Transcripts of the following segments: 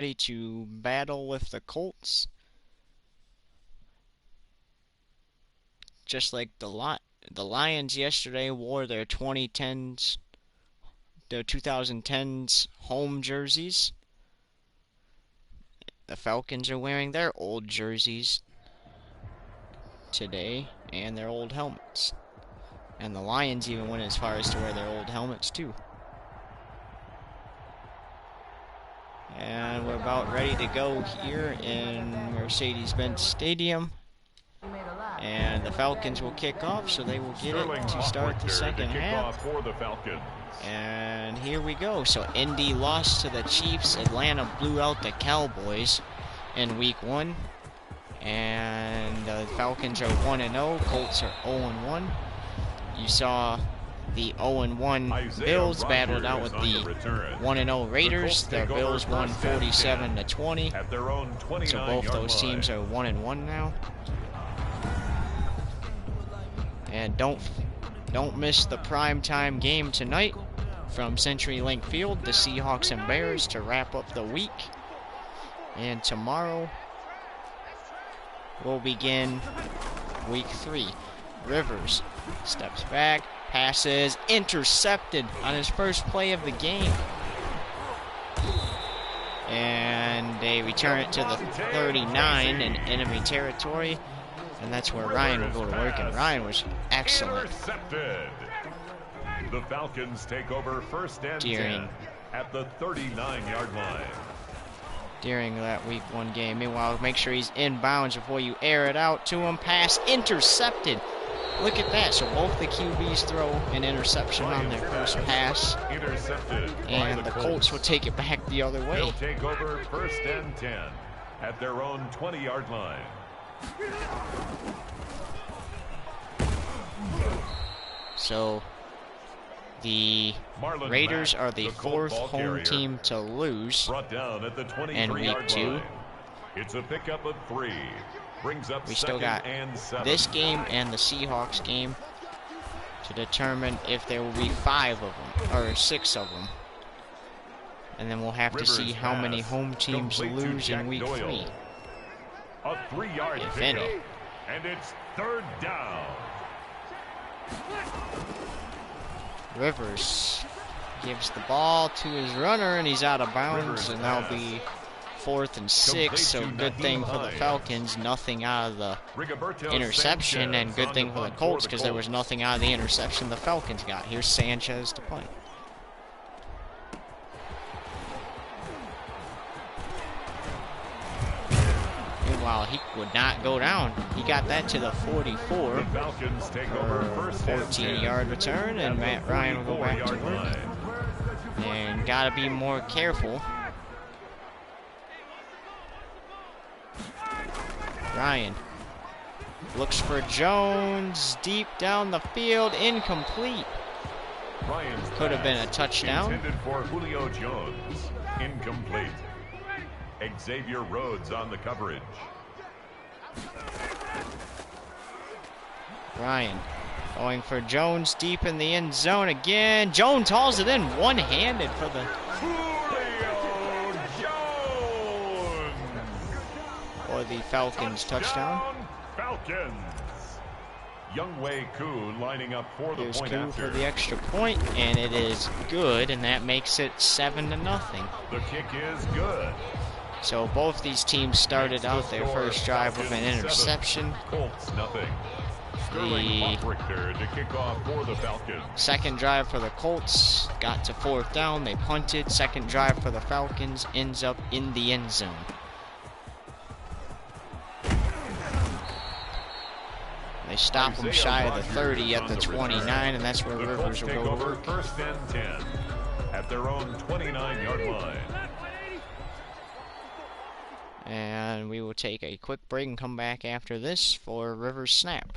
ready to battle with the Colts. Just like the Lions yesterday wore their 2010s home jerseys. The Falcons are wearing their old jerseys today and their old helmets. And the Lions even went as far as to wear their old helmets too. And we're about ready to go here in Mercedes-Benz Stadium. And the Falcons will kick off, so they will get it to start the second half. For the Falcons. And here we go. So Indy lost to the Chiefs. Atlanta blew out the Cowboys in week 1. And the Falcons are 1-0. Colts are 0-1. You saw the 0-1 Bills battled out with the 1-0 Raiders. The Bills won 47-20. So both those teams are 1-1 now. And don't miss the primetime game tonight from CenturyLink Field, the Seahawks and Bears, to wrap up the week. And tomorrow we'll begin week 3. Rivers steps back, passes, intercepted on his first play of the game. And they return it to the 39 in enemy territory. And that's where Ryan will go to work, and Ryan was excellent. The Falcons take over first and 10 at the 39-yard line. During that week 1 game. Meanwhile, make sure he's in bounds before you air it out to him. Pass intercepted. Look at that. So both the QBs throw an interception on their first pass. And the Colts will take it back the other way. They'll take over first and 10 at their own 20-yard line. So the Raiders are the 4th home team to lose in week 2. It's a pickup of 3. Brings up we still got this game and the Seahawks game to determine if there will be 5 of them or 6 of them. And then we'll have to see how many home teams lose in week 3. A 3-yard if pickup, any. And it's 3rd down. Rivers gives the ball to his runner, and he's out of bounds, and that'll be 4th and 6. So good thing for the Falcons, nothing out of the interception, and good thing for the Colts because there was nothing out of the interception the Falcons got. Here's Sanchez to punt. Meanwhile, he would not go down. He got that to the 44 The Falcons take over first 14-yard return, and Matt Ryan will go back to work. And gotta be more careful. Ryan looks for Jones deep down the field, incomplete. Could have been a touchdown. Intended for Julio Jones, incomplete. Xavier Rhodes on the coverage. Ryan going for Jones deep in the end zone again. Jones hauls it in one-handed for the Julio Jones for the Falcons touchdown. Falcons. Youngwei Koo lining up for the Here's point Koo after. for the extra point, and it is good, and that makes it 7-0. The kick is good. So both these teams started out their first drive with an interception. Colts nothing. Sterling Richter to kick off for the Falcons. Second drive for the Colts got to 4th down. They punted. Second drive for the Falcons ends up in the end zone. They stop him shy of the 30 at the 29, and that's where Rivers will go to work. First and 10 at their own 29-yard line. And we will take a quick break and come back after this for Rivers snap.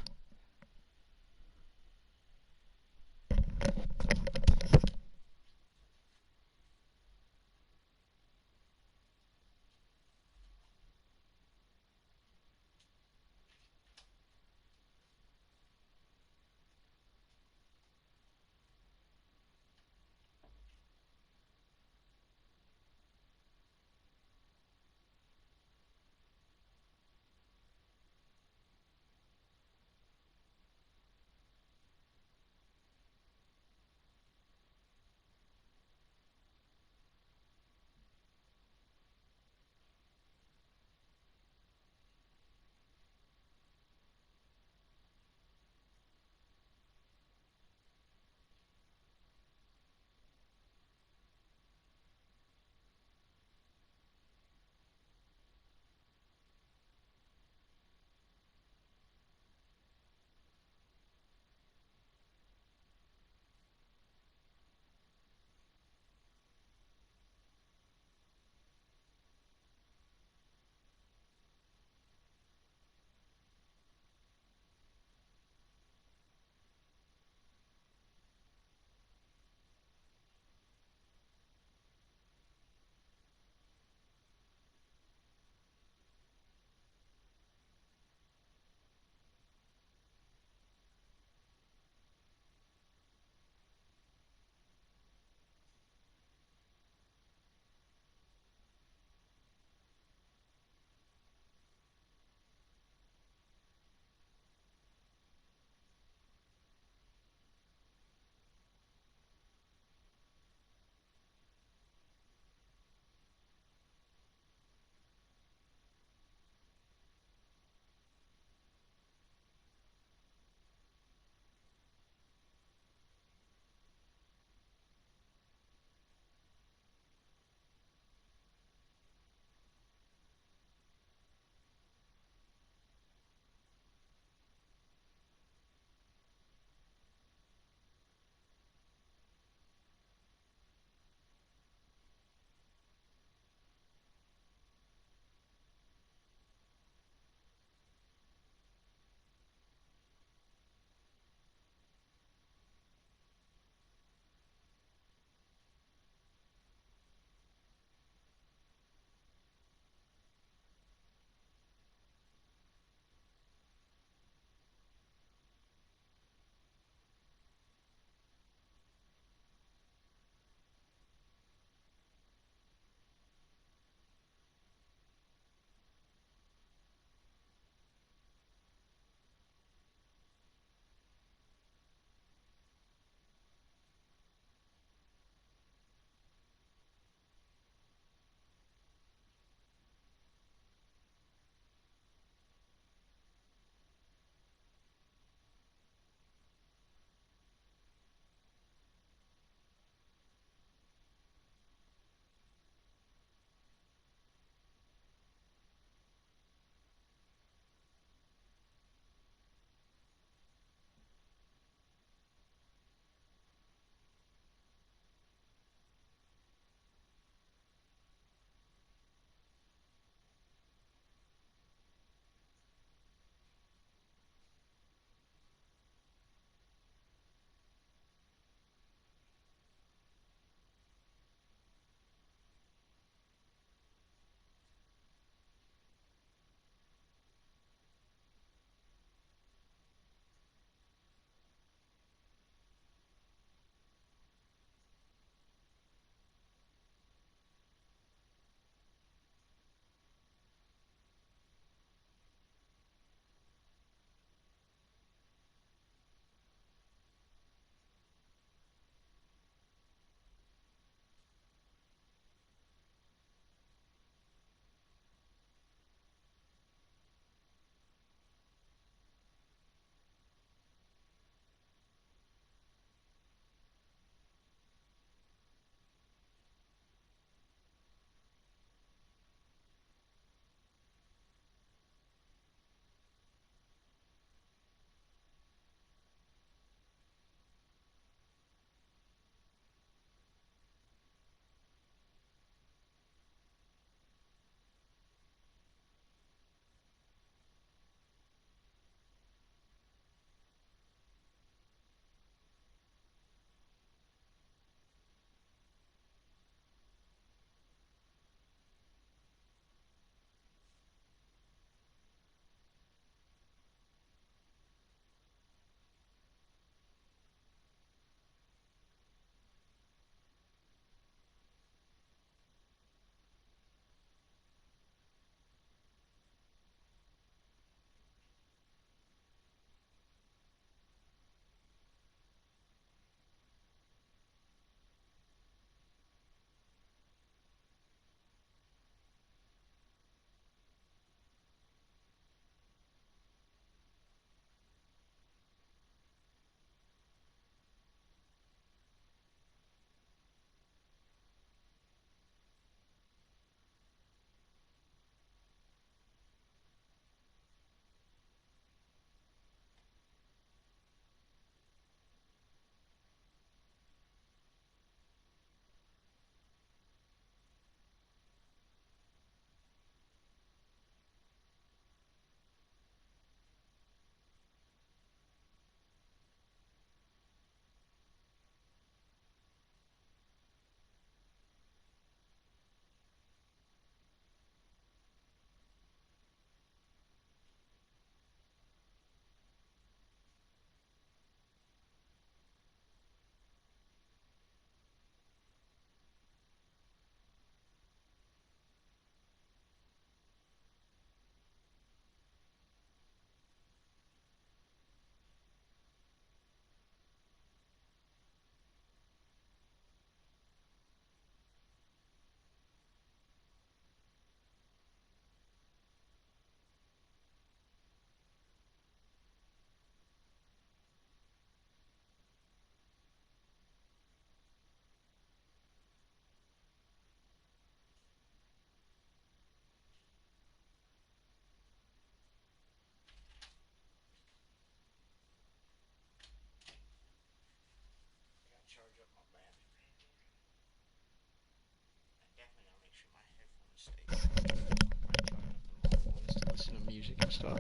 Listen to music and stuff.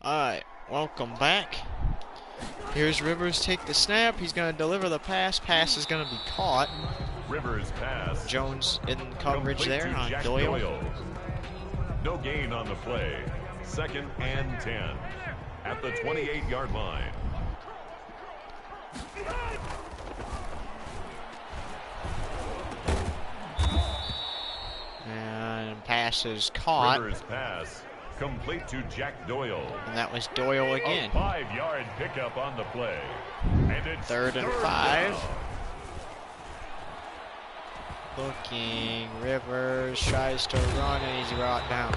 Alright, welcome back. Here's Rivers, take the snap. He's going to deliver the pass. Pass is going to be caught. Rivers pass. Jones in coverage Complete there to on Jack Doyle. No gain on the play. 2nd and 10 at the 28-yard line. And pass is caught. Rivers pass. Complete to Jack Doyle. And that was Doyle again. A 5-yard pickup on the play. And it's 3rd and 5. down. Looking, Rivers tries to run and he's brought down.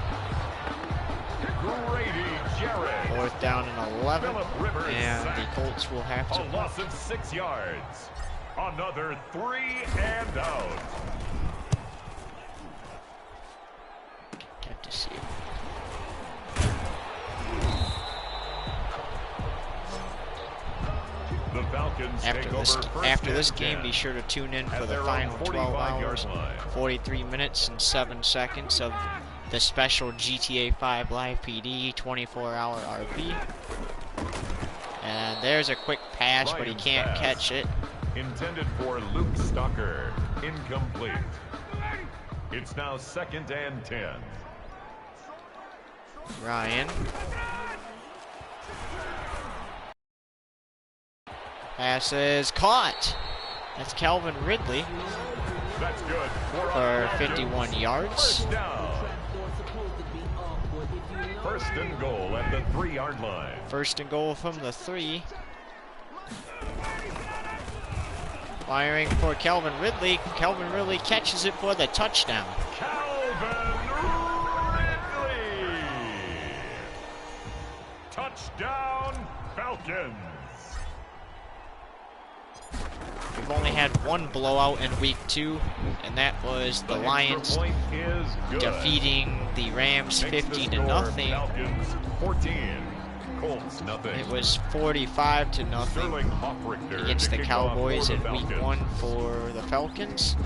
Grady Jarrett. 4th down and 11. Phillip Rivers And sacked. the Colts will have to A loss of 6 yards. Another 3 and out. have to see. The Falcons take over first After and this game, 10 be sure to tune in at for the their own final 12 hours, 45-yard line. 43 minutes and 7 seconds of the special GTA 5 Live PD 24-hour RP. And there's a quick pass, but he Ryan's can't pass. catch it. Intended for Luke Stalker. Incomplete. It's now 2nd and 10. Ryan. Pass is caught. That's Calvin Ridley That's good for 51 yards. First down. First and goal at the 3-yard line. 1st and goal from the 3. Firing for Calvin Ridley. Calvin Ridley catches it for the touchdown. Calvin Ridley. Touchdown, Falcons. We've only had one blowout in week 2, and that was the Lions Extra point is good. defeating the Rams Makes the 50 to score nothing. Falcons 14. Colts nothing. It was 45 to nothing Sterling Hoffrichter against to the kick off Cowboys for in the week Falcons. 1 for the Falcons,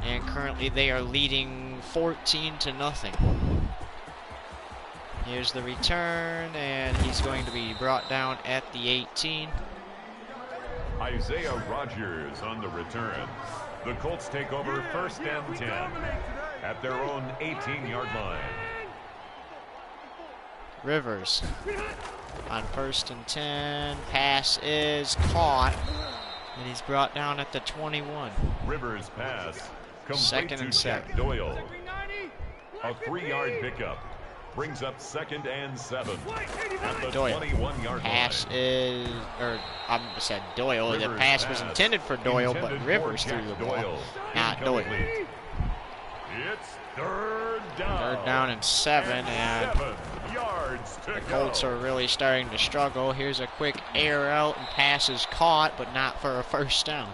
and currently they are leading 14 to nothing. Here's the return, and he's going to be brought down at the 18. Isaiah Rodgers on the return. The Colts take over 1st and 10 at their own 18-yard line. Rivers on 1st and 10. Pass is caught, and he's brought down at the 21. Rivers pass. Complete 2nd to and Jack 7. Doyle. A 3-yard pickup. Brings up 2nd and 7 at the Doyle. 21-yard Pass line. is, or I said Doyle. The Rivers pass was pass. intended for Doyle, but Intended Rivers for threw Jack the ball, Doyle. not Doyle. Incomplete. It's 3rd down. 3rd down and 7, and 7 yards to the go. Colts are really starting to struggle. Here's a quick air out, and pass is caught, but not for a 1st down.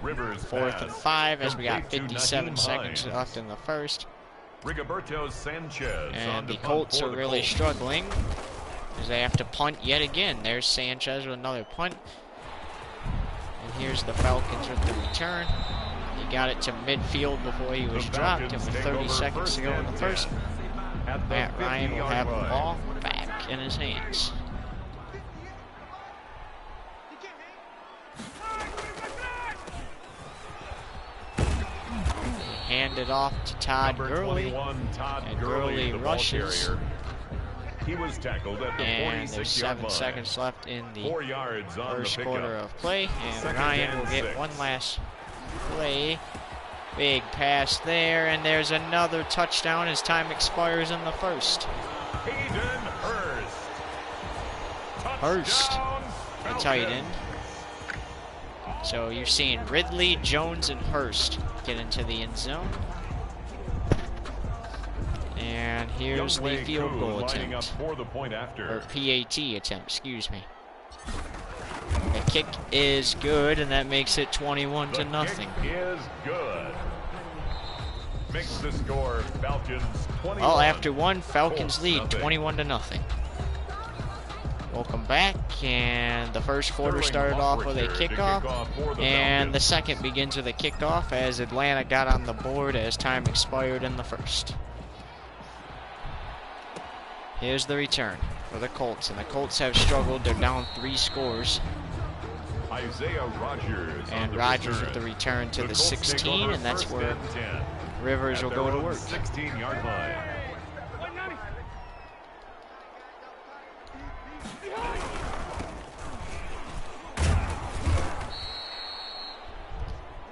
Rivers 4th and 5, as we got Complete to 57 Naheem seconds Hines. left in the 1st. Rigoberto Sanchez on And to the punt Colts for are the really Colts. struggling as they have to punt yet again. There's Sanchez with another punt. And here's the Falcons with the return. He got it to midfield before he was The dropped, and Falcons with take 30 over seconds to go in the 1st and 1st, 10 at the Matt Ryan will 50-yard have the line. ball back in his hands. Hand it off to Todd Number Gurley, 21, Todd and Gurley, Gurley the ball rushes. carrier. He was tackled at the And there's 46-yard 7 line. seconds left in the 4 yards on the first pickup. quarter of play, and 2nd Ryan will and get 6. one last play. Big pass there, and there's another touchdown as time expires in the 1st. Hayden Hurst. Hurst, Touchdown, the tight Falcons. end. So you're seeing Ridley, Jones, and Hurst get into the end zone. And here's the Younghoe field Koo goal lining up attempt, for the point or after. PAT attempt, excuse me. The kick is good, and that makes it 21 to The nothing. kick is good. Makes the score Falcons 21. Well, after one, Falcons Colts lead nothing. 21 to nothing. Welcome back, and the first quarter started off with a kickoff, and the second begins with a kickoff as Atlanta got on the board as time expired in the first. Here's the return for the Colts, and the Colts have struggled. They're down 3 scores. Isaiah Rodgers and Rodgers with the return to the 16, and that's where Rivers will go to work. 16-yard line.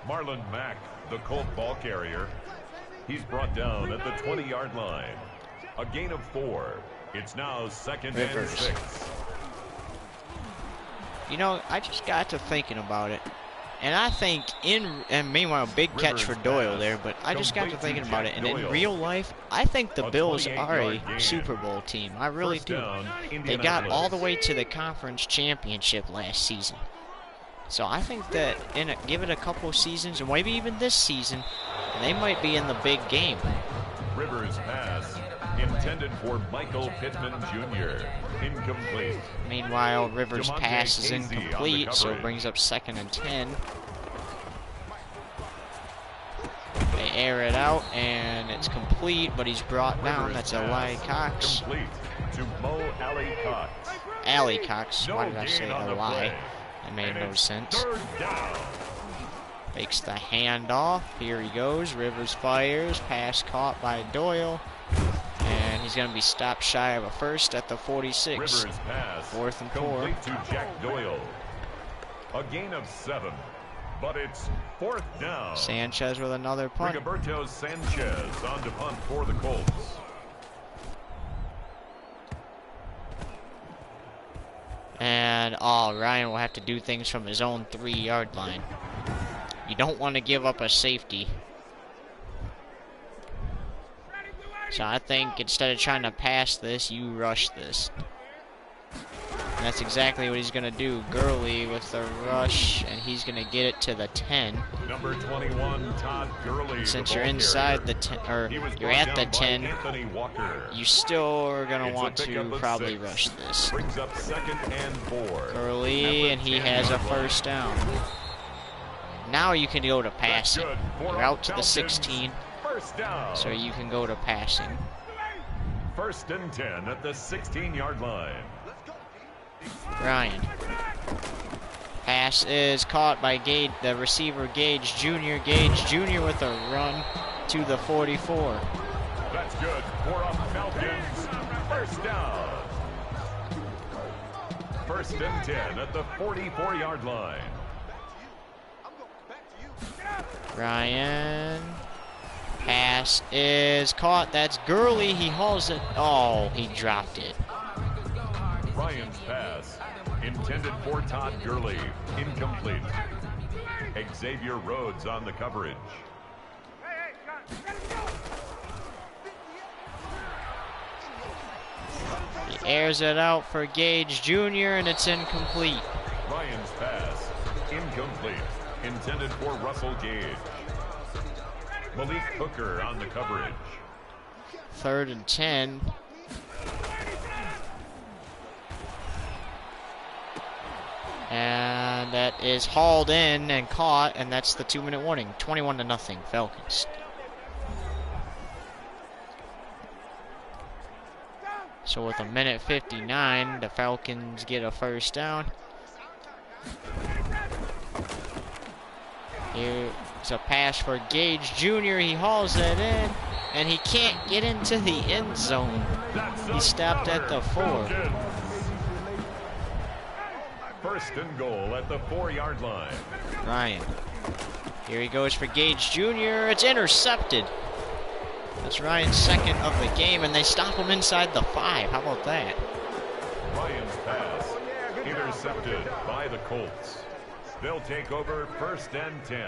Marlon Mack, the Colt ball carrier. He's brought down at the 20-yard line. A gain of 4. It's now 2nd and 6. You know, I just got to thinking about it. And I think and meanwhile, big catch for Doyle there, but I just got to thinking about it. And in real life, I think the Bills are a Super Bowl team. I really do. They got all the way to the conference championship last season. So I think that give it a couple of seasons, and maybe even this season, they might be in the big game. Rivers pass intended for Michael Pittman Jr. Incomplete. Meanwhile, Rivers' pass is incomplete, so it brings up 2nd and 10. They air it out, and it's complete, but he's brought down. That's Eli Cox. Complete to Mo Alley Cox. Alley Cox. Why did I say Eli? That made no sense. Makes the handoff. Here he goes. Rivers fires. Pass caught by Doyle. And he's going to be stopped shy of a first at the 46. Rivers pass 4th and 4. Complete to Jack Doyle. A gain of 7, but it's 4th down. Sanchez with another punt. Rigoberto Sanchez on to punt for the Colts. And Ryan will have to do things from his own 3-yard line. You don't want to give up a safety. So I think instead of trying to pass this, you rush this. And that's exactly what he's going to do. Gurley with the rush, and he's going to get it to the 10. Number 21, Todd Gurley. Since you're inside the 10, or you're at the 10, you still are going to want to probably rush this. Brings up 2nd and 4. Gurley, and he has a first down. Now you can go to passing. You're out to the 16. So you can go to passing. 1st and 10 at the 16-yard line. Ryan. Pass is caught by the receiver Gage Jr. Gage Jr. with a run to the 44. That's good for a Falcons 1st down. 1st and 10 at the 44-yard line. Ryan. Pass is caught. That's Gurley. He hauls it. Oh, he dropped it. Ryan's pass intended for Todd Gurley. Incomplete. Xavier Rhodes on the coverage. He airs it out for Gage Jr. and it's incomplete. Ryan's pass incomplete. Intended for Russell Gage. Malik Hooker on the coverage. 3rd and 10. And that is hauled in and caught, and that's the 2-minute warning. 21-0 Falcons. So with 1:59, the Falcons get a first down. Here's a pass for Gage Jr. He hauls it in, and he can't get into the end zone. He stopped at the 4. 1st and goal at the 4-yard line. Ryan. Here he goes for Gage Jr. It's intercepted. That's Ryan's 2nd of the game, and they stop him inside the 5. How about that? Ryan's pass intercepted by the Colts. They'll take over 1st and 10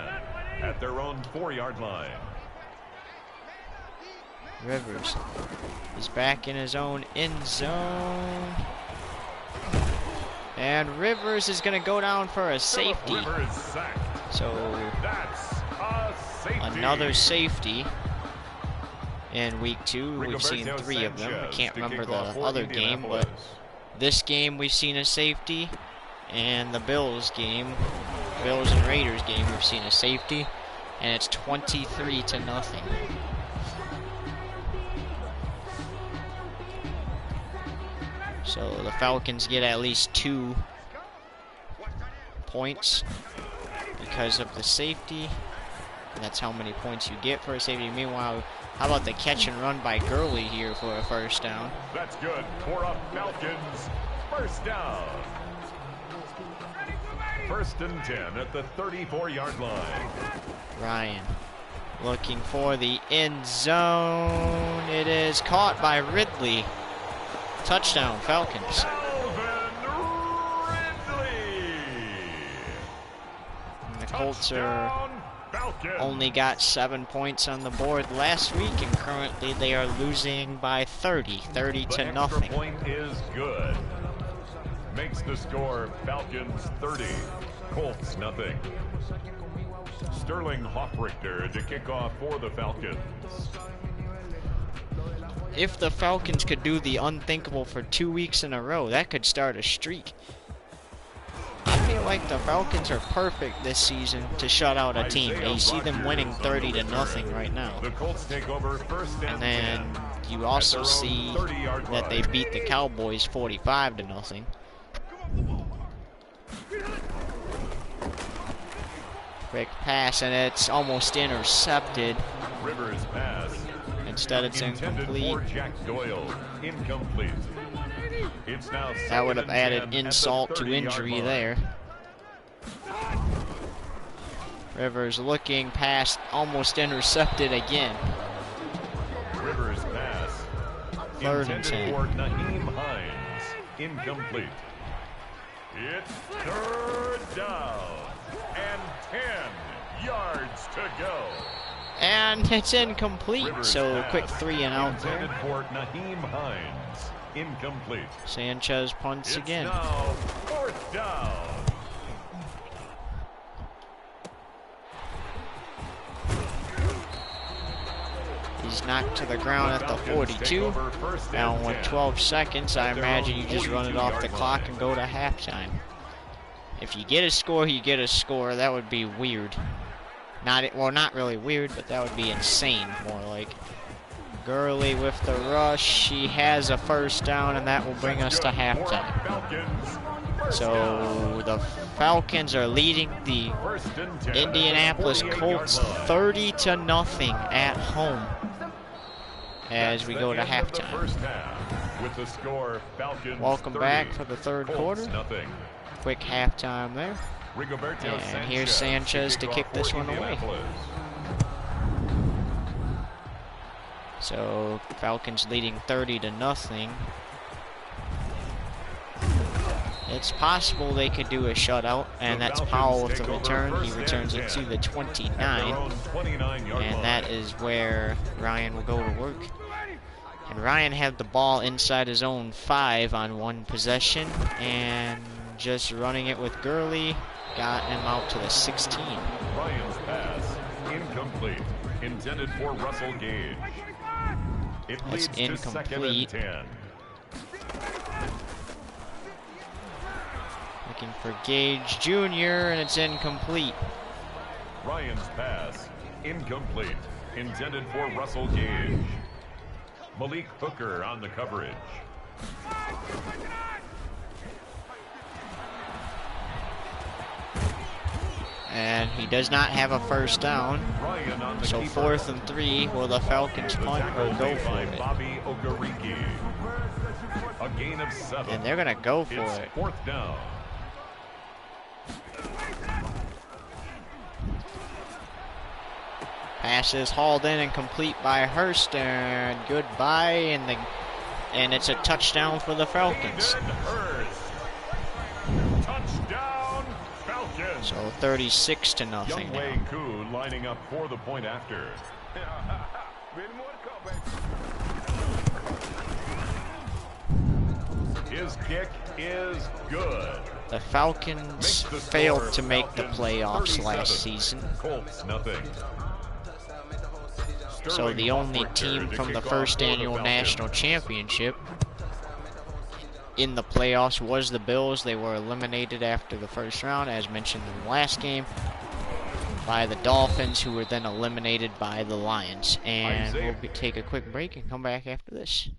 at their own 4-yard line. Rivers is back in his own end zone. And Rivers is going to go down for a safety. So another safety in week 2. We've seen 3 of them. I can't remember the other game, but This game we've seen a safety, and the Bills game, Bills and Raiders game, we've seen a safety, and it's 23-0. So the Falcons get at least 2 points because of the safety. And that's how many points you get for a safety. Meanwhile, how about the catch and run by Gurley here for a first down? That's good for a Falcons first down. 1st and 10 at the 34-yard line. Ryan looking for the end zone. It is caught by Ridley. Touchdown, Falcons. And the Colts are only got 7 points on the board last week, and currently they are losing by 30 to nothing. The point is good. Makes the score Falcons 30, Colts nothing. Sterling Hoffrichter to kick off for the Falcons. If the Falcons could do the unthinkable for 2 weeks in a row, that could start a streak. I feel like the Falcons are perfect this season to shut out a team. You see them winning 30 to nothing right now. The Colts take over 1st and then you also see that they beat the Cowboys 45 to nothing. Quick pass, and it's almost intercepted. Rivers pass. Instead, it's incomplete. Jack Doyle, incomplete. It's now that would have added insult to injury there. Rivers looking past, almost intercepted again. Rivers pass. 3rd and 10. For Naheem Hines, incomplete. It's 3rd down and 10 yards to go. And it's incomplete. Rivers so pass. quick 3 and out there. For Naheem Hines. Incomplete. Sanchez punts again. Now 4th down. He's knocked to the ground at the 42. Now with 12 seconds, I imagine you just run it off the clock and go to halftime. If you get a score, you get a score. That would be weird. Not really weird, but that would be insane, more like. Gurley with the rush. He has a first down, and that will bring us to halftime. So the Falcons are leading the Indianapolis Colts 30 to nothing at home as we go to halftime. Welcome back for the 3rd quarter. Quick halftime there. And here's Sanchez to kick this one away. So Falcons leading 30 to nothing. It's possible they could do a shutout, and that's Powell with the return. He returns it to the 29, and that is where Ryan will go to work. And Ryan had the ball inside his own 5 on 1 possession, and just running it with Gurley got him out to the 16. Ryan's pass incomplete, intended for Russell Gage. That's incomplete. Looking for Gage Jr., and it's incomplete. Ryan's pass incomplete, intended for Russell Gage. Malik Hooker on the coverage. And he does not have a first down. So 4th and 3. Will the Falcons punt or go for it? A gain of 7. And they're going to go for it. 4th down. Pass is hauled in and complete by Hurst, and goodbye, and it's a touchdown for the Falcons. Touchdown, Falcons. So 36 to nothing now. Young Koo lining up for the point after. His kick is good. The Falcons failed to make the playoffs last season. Colts nothing. So the only team from the first annual national championship in the playoffs was the Bills. They were eliminated after the first round, as mentioned in the last game, by the Dolphins, who were then eliminated by the Lions. And we'll take a quick break and come back after this.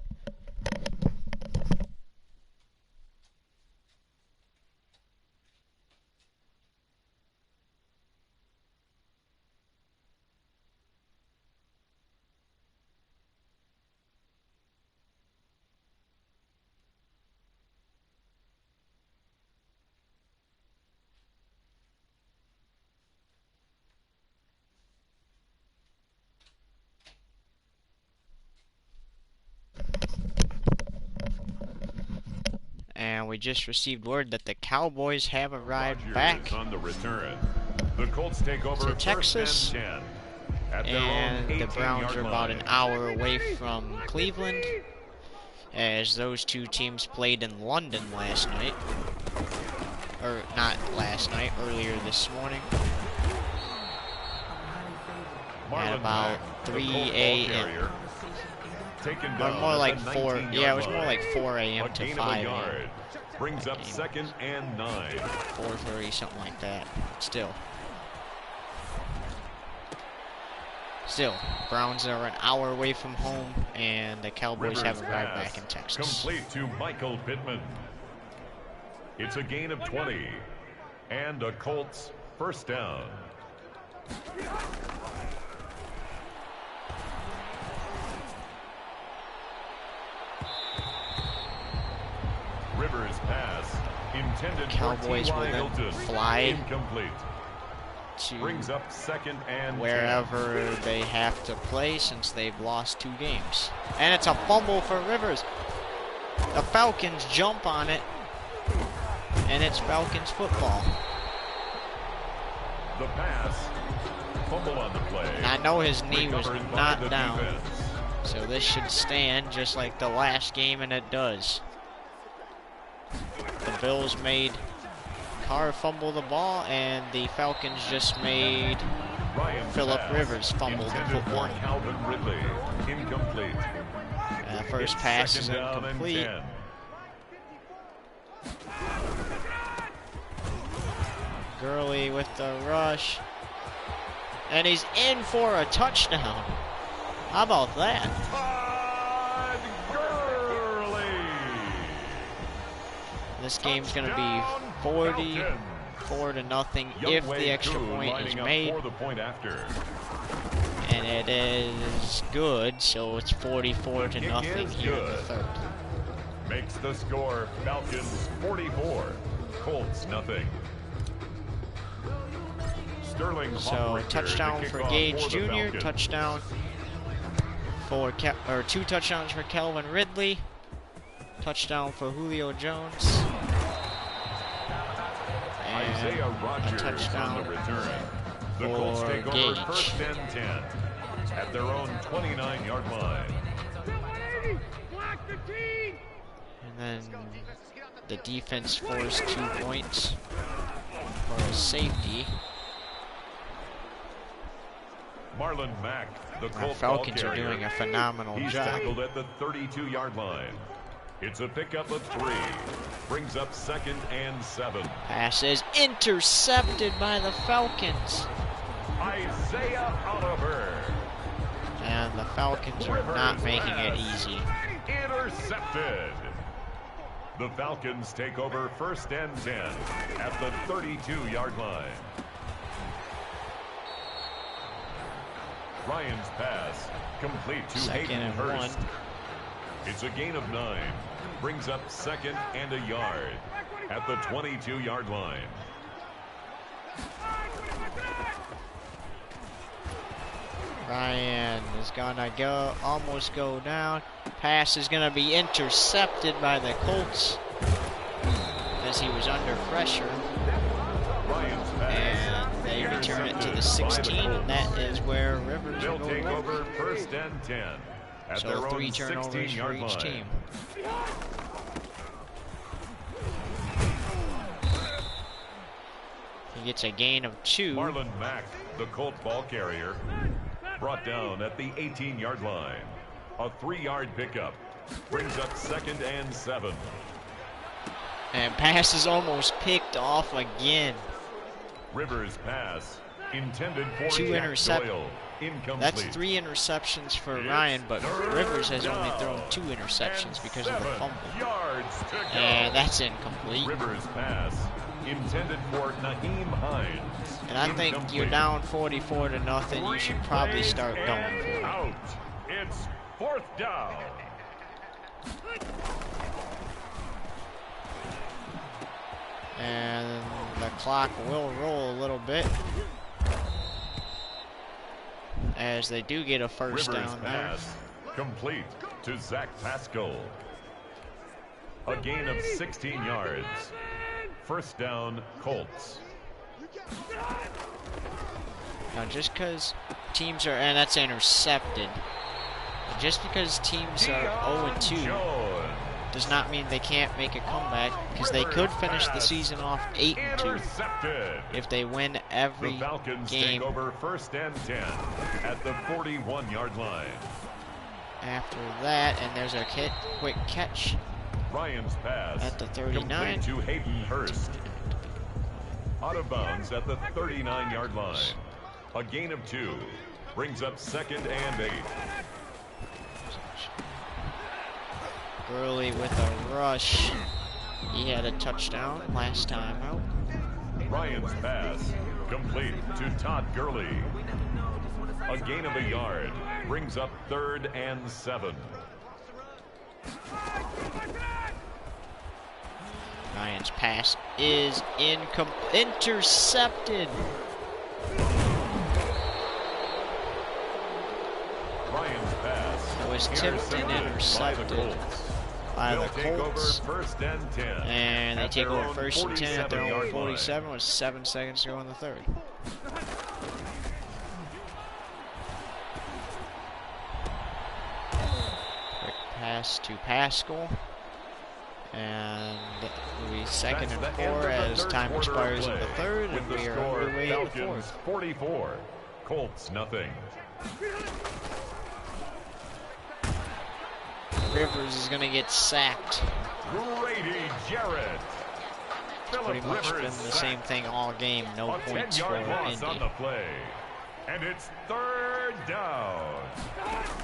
And we just received word that the Cowboys have arrived back on the return. The Colts take over to Texas, and the Browns are about an hour away from Cleveland, as those two teams played in London last night. Or not last night, earlier this morning. At about 3 a.m. Or more like 4. Yeah, it was more like 4 a.m. to 5 a.m. Brings up 2nd and 9. 4:30, something like that. Still, Browns are an hour away from home, and the Cowboys have arrived back in Texas. Complete to Michael Pittman. It's a gain of 20, and a Colts first down. Rivers pass intended Cowboys for will then Hilton. fly Incomplete. To brings up 2nd and wherever 10. they have to play, since they've lost 2 games. And it's a fumble for Rivers. The Falcons jump on it, and it's Falcons football. The pass, fumble on the play. I know his knee was Recovered by not the down, defense. so this should stand just like the last game, and it does. The Bills made Carr fumble the ball, and the Falcons just made Phillip Rivers fumble the football. Calvin Ridley, incomplete. First pass is incomplete. Gurley with the rush, and he's in for a touchdown. How about that? This game's going to be 44-0 if the extra point is made. And it is good, so it's 44-0 here in the third. Makes the score Falcons 44, Colts nothing. Sterling so touchdown for Gage Jr., touchdown for 2 touchdowns for Calvin Ridley. Touchdown for Julio Jones. And Isaiah Rodgers a touchdown on the return. The Colts take over Gage. 1st and 10 at their own 29-yard line. And then the defense forced 2 points for a safety. Marlon Mack, the Colts Falcons ball are carrier. doing a phenomenal He's job. tackled at the 32-yard line. It's a pickup of 3. Brings up 2nd and 7. Pass is intercepted by the Falcons. Isaiah Oliver. And the Falcons are not making it easy. Intercepted. The Falcons take over 1st and 10 at the 32-yard line. Ryan's pass complete to 2nd Hayden and Hurst. 1. It's a gain of 9. Brings up 2nd and a yard at the 22-yard line. Ryan is gonna almost go down. Pass is gonna be intercepted by the Colts as he was under pressure. Ryan's pass. And they return it to the 16, and that is where Rivers They'll will take go. over 1st and 10 at So their 3 own turnovers for 16-yard each line. team. He gets a gain of 2. Marlon Mack, the Colt ball carrier, brought down at the 18-yard line. A 3-yard pickup brings up 2nd and 7. And pass is almost picked off again. Rivers pass intended for Two Jack intercept. Doyle. Incomplete. That's 3 interceptions for Ryan, but Rivers has only thrown 2 interceptions because of the fumble. And that's incomplete. Rivers pass intended for Naheem Hines. And I think you're down 44 to nothing. You should probably start going for it. Out. It's 4th down. And the clock will roll a little bit as they do get a first Rivers down there. Pass complete to Zach Pascal. A gain of 16 yards. First down, Colts. Now, just because teams are, and that's intercepted. Just because teams are 0-2 does not mean they can't make a comeback, because they could finish the season off 8-2 if they win every The Falcons game. take over 1st and 10 at the 41-yard line. After that, and there's a quick catch Ryan's pass at the 39 to Hayden Hurst. Out of bounds at the 39-yard line. A gain of 2 brings up 2nd and 8. Gurley with a rush. He had a touchdown last time out. Ryan's pass complete to Todd Gurley. A gain of 1 yard brings up 3rd and 7. Ryan's pass is intercepted. Ryan's pass It was tipped and intercepted by the Colts. 1st and 10. And they take over 1st and 10 at their own 47 with 7 seconds to go in the 3rd. Quick pass to Pascal. And it'll be 2nd and 4 as time expires in the 3rd, and we are underway in the 4th. 44, Colts nothing. Rivers is going to get sacked. Grady Jarrett. Pretty much been the same thing all game. No points for Indy. On the play. And it's 3rd down.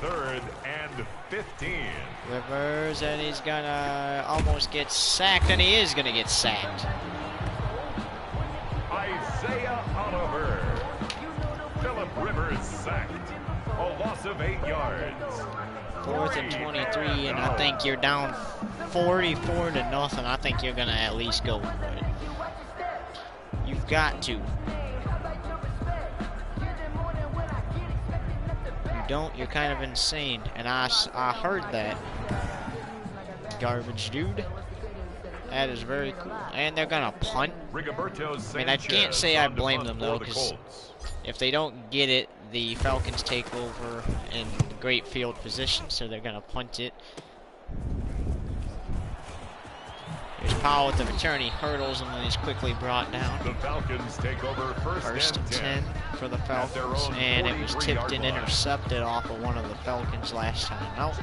3rd and 15. Rivers, and he's going to almost get sacked, and he is going to get sacked. Isaiah Oliver. Phillip Rivers sacked. A loss of 8 yards. 4th and 23, and I think you're down 44 to nothing. I think you're going to at least go for it. You've got to. You don't, you're kind of insane. And I heard that. Garbage dude. That is very cool. And they're going to punt. I mean, I can't say I blame them, though, because if they don't get it, the Falcons take over in great field position, so they're going to punt it. Here's Powell with the return. He hurdles, and then he's quickly brought down. The Falcons take over 1st and 10 for the Falcons, and it was tipped and intercepted off of one of the Falcons last time out.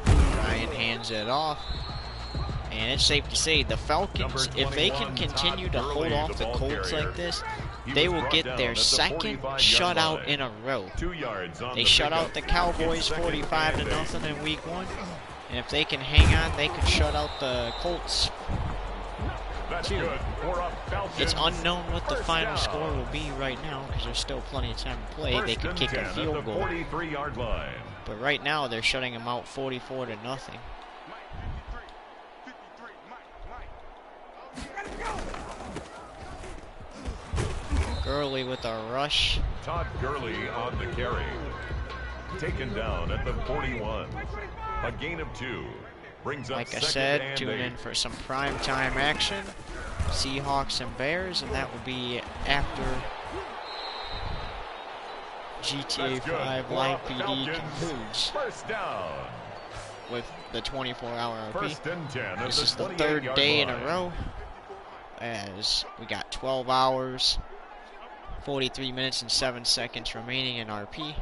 Ryan hands it off. And it's safe to say the Falcons, if they can continue to hold off the Colts like this, they will get their 2nd shutout in a row. They shut out the Cowboys 45 to nothing in week 1. And if they can hang on, they could shut out the Colts too. It's unknown what the final score will be right now because there's still plenty of time to play. They could kick a field goal. But right now they're shutting them out 44 to nothing. Gurley with a rush. Todd Gurley on the carry. Taken down at the 41. A gain of 2. Brings up like I said, tune in for some primetime action. Seahawks and Bears, and that will be after GTA 5 Live PD concludes. First down. With the 24-hour RP. 1st and 10 This is the 3rd day in a row, as we got 12 hours, 43 minutes and 7 seconds remaining in RP.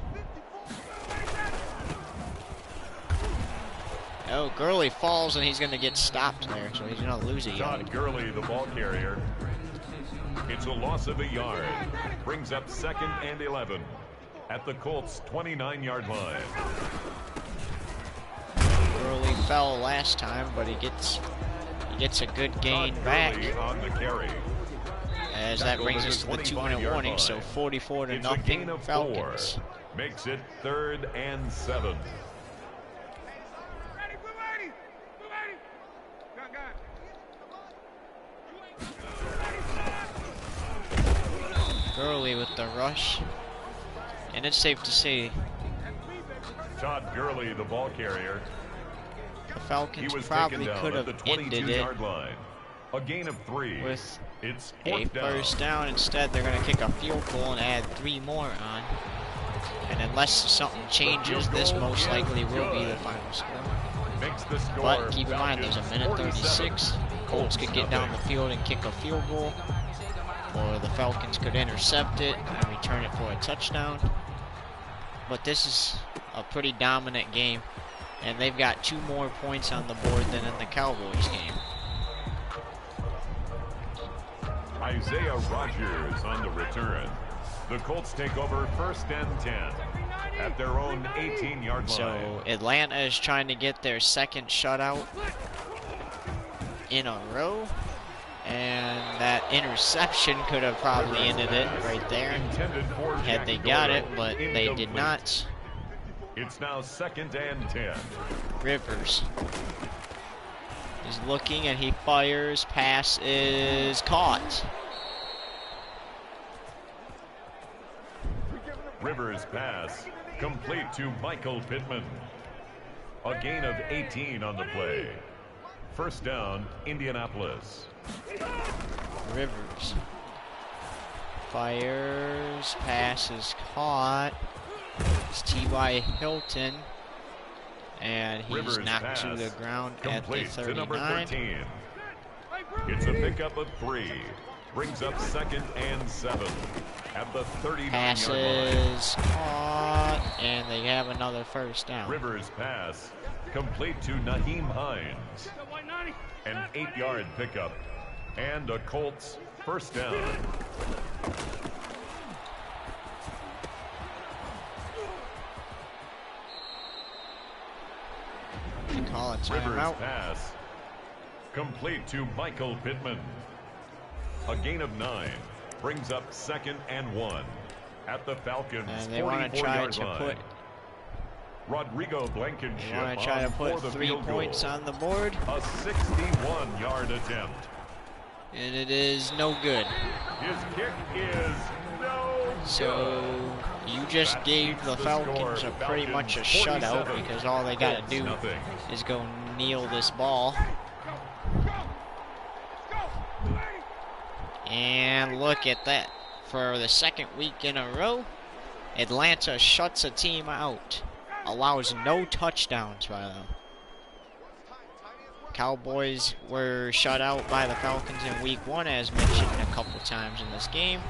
Oh, Gurley falls and he's going to get stopped there, so he's going to lose a yard. Todd Gurley, the ball carrier. It's a loss of a yard. Brings up 2nd and 11 at the Colts' 29-yard line. Gurley fell last time, but he gets a good gain back. On the carry. As that brings us to the 2-minute warning, so 44-0 Falcons. Makes it 3rd and 7. Gurley with the rush, and it's safe to say Todd Gurley, the ball carrier. the Falcons probably could have ended it line. A gain of 3 with it's a first down. Instead, they're going to kick a field goal and add 3 more on. And unless something changes, this most likely will be the final score. But keep in mind, there's a minute 36. Colts could get down the field and kick a field goal, or the Falcons could intercept it and return it for a touchdown. But this is a pretty dominant game, and they've got 2 more points on the board than in the Cowboys game. Isaiah Rodgers on the return. The Colts take over 1st and 10 at their own 18-yard line. So Atlanta is trying to get their 2nd shutout in a row. And that interception could have probably ended it right there had they got it, but they did not. It's now 2nd and 10. Rivers is looking and he fires. Pass is caught. Rivers' pass complete to Michael Pittman. A gain of 18 on the play. First down, Indianapolis. Rivers fires. Pass is caught. It's T.Y. Hilton. And he's Rivers knocked to the ground at the 39. It's a pickup of 3. Brings up 2nd and 7 at the 39-yard line. Passes caught, and they have another first down. Rivers' pass complete to Naheem Hines. An 8-yard pickup and a Colts first down. They call it Rivers' timeout. pass complete to Michael Pittman. A gain of 9 brings up 2nd and 1 at the Falcons' 44-yard line. And they want to try to put. Rodrigo Blankenship They want to try to put 3 points on the board. A 61-yard attempt. And it is no good. His kick is no So you just gave the Falcons a pretty much a shutout, because all they got to do is go kneel this ball. And look at that. For the 2nd week in a row, Atlanta shuts a team out. Allows no touchdowns by them. Cowboys were shut out by the Falcons in week 1, as mentioned a couple times in this game.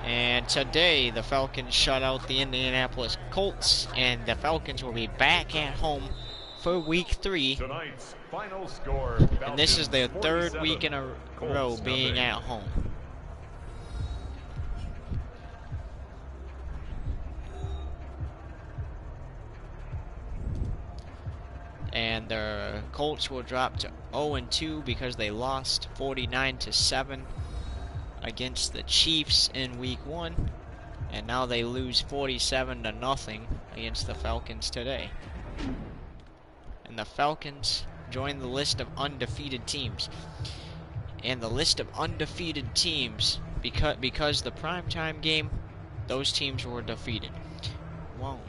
And today, the Falcons shut out the Indianapolis Colts, and the Falcons will be back at home for week 3. Tonight's final score, And this is their 3rd week in a row Colts being nothing. at home. And the Colts will drop to 0-2 because they lost 49-7 against the Chiefs in week 1. And now they lose 47-0 against the Falcons today. And the Falcons join the list of undefeated teams. And the list of undefeated teams, because the primetime game, those teams were defeated. Whoa.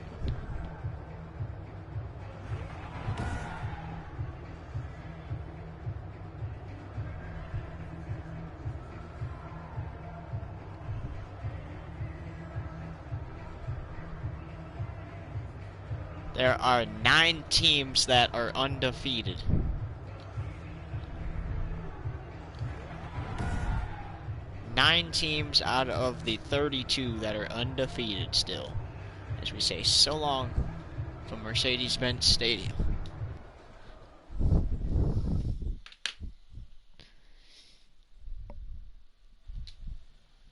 There are 9 teams that are undefeated. Nine teams out of the 32 that are undefeated still. As we say so long from Mercedes-Benz Stadium.